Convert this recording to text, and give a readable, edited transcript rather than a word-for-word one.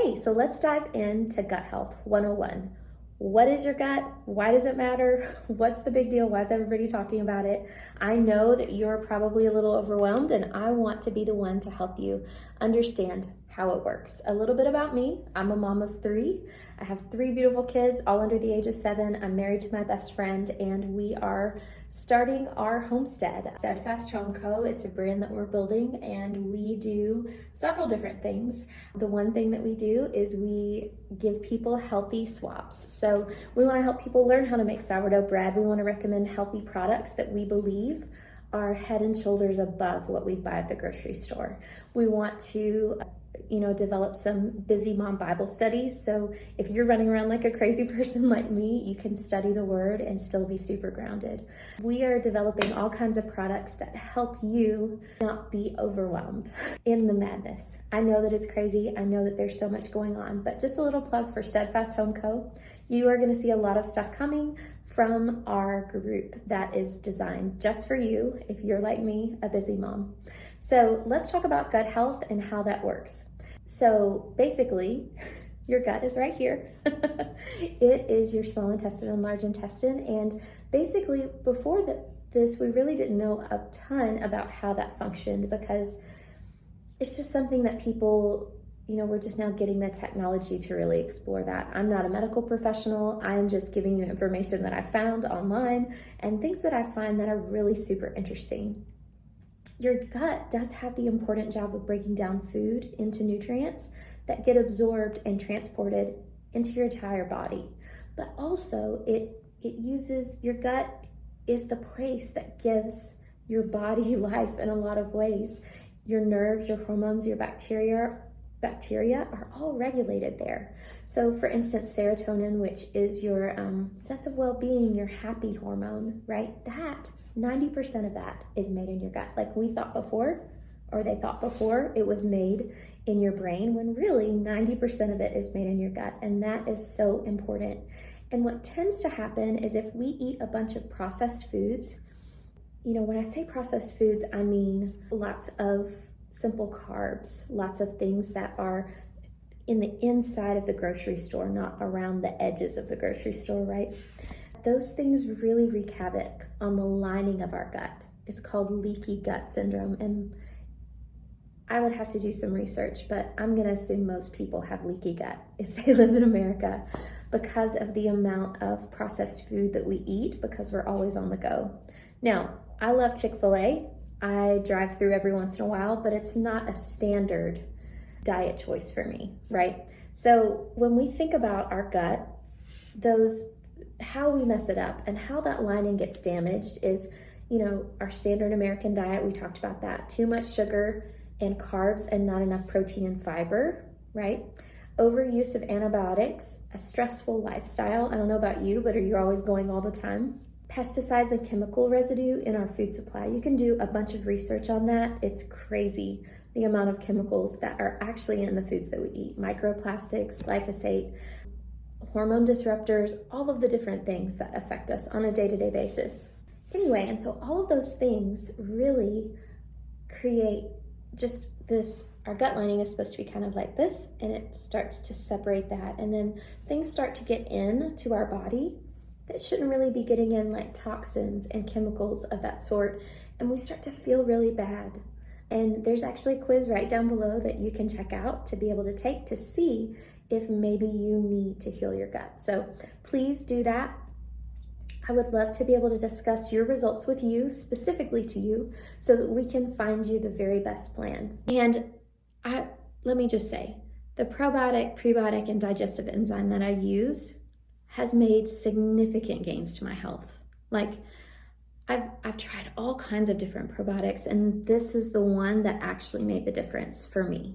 Okay, so let's dive into Gut Health 101. What is your gut? Why does it matter? What's the big deal? Why is everybody talking about it? I know that you're probably a little overwhelmed, and I want to be the one to help you understand how it works. A little bit about me. I'm a mom of 3. I have 3 beautiful kids, all under the age of 7. I'm married to my best friend, and we are starting our homestead, Steadfast Home Co. It's a brand that we're building, and we do several different things. The one thing that we do is we give people healthy swaps. So we want to help people learn how to make sourdough bread. We want to recommend healthy products that we believe are head and shoulders above what we'd buy at the grocery store. We want to develop some busy mom Bible studies. So if you're running around like a crazy person like me, you can study the word and still be super grounded. We are developing all kinds of products that help you not be overwhelmed in the madness. I know that it's crazy. I know that there's so much going on, but just a little plug for Steadfast Home Co. You are going to see a lot of stuff coming from our group that is designed just for you if you're like me, a busy mom. So let's talk about gut health and how that works. So basically, your gut is right here. It is your small intestine and large intestine. And basically, before this, we really didn't know a ton about how that functioned because it's just something that people, we're just now getting the technology to really explore that. I'm not a medical professional. I'm just giving you information that I found online and things that I find that are really super interesting. Your gut does have the important job of breaking down food into nutrients that get absorbed and transported into your entire body. But also your gut is the place that gives your body life in a lot of ways. Your nerves, your hormones, your bacteria are all regulated there. So for instance, serotonin, which is your sense of well-being, your happy hormone, right? 90% of that is made in your gut. Like they thought before it was made in your brain, when really 90% of it is made in your gut. And that is so important. And what tends to happen is if we eat a bunch of processed foods, when I say processed foods, I mean lots of simple carbs, lots of things that are in the inside of the grocery store, not around the edges of the grocery store, right? Those things really wreak havoc on the lining of our gut. It's called leaky gut syndrome. And I would have to do some research, but I'm going to assume most people have leaky gut if they live in America because of the amount of processed food that we eat because we're always on the go. Now, I love Chick-fil-A. I drive through every once in a while, but it's not a standard diet choice for me, right? So when we think about our gut, how we mess it up and how that lining gets damaged is, our standard American diet, we talked about that. Too much sugar and carbs and not enough protein and fiber, right? Overuse of antibiotics, a stressful lifestyle. I don't know about you, but you're always going all the time. Pesticides and chemical residue in our food supply. You can do a bunch of research on that. It's crazy the amount of chemicals that are actually in the foods that we eat. Microplastics, glyphosate, hormone disruptors, all of the different things that affect us on a day-to-day basis. Anyway, and so all of those things really create just this, our gut lining is supposed to be kind of like this, and it starts to separate that. And then things start to get into our body that shouldn't really be getting in, like toxins and chemicals of that sort. And we start to feel really bad. And there's actually a quiz right down below that you can check out to be able to take to see if maybe you need to heal your gut. So please do that. I would love to be able to discuss your results with you, specifically to you, so that we can find you the very best plan. And let me just say, the probiotic, prebiotic, and digestive enzyme that I use has made significant gains to my health. Like I've tried all kinds of different probiotics, and this is the one that actually made the difference for me.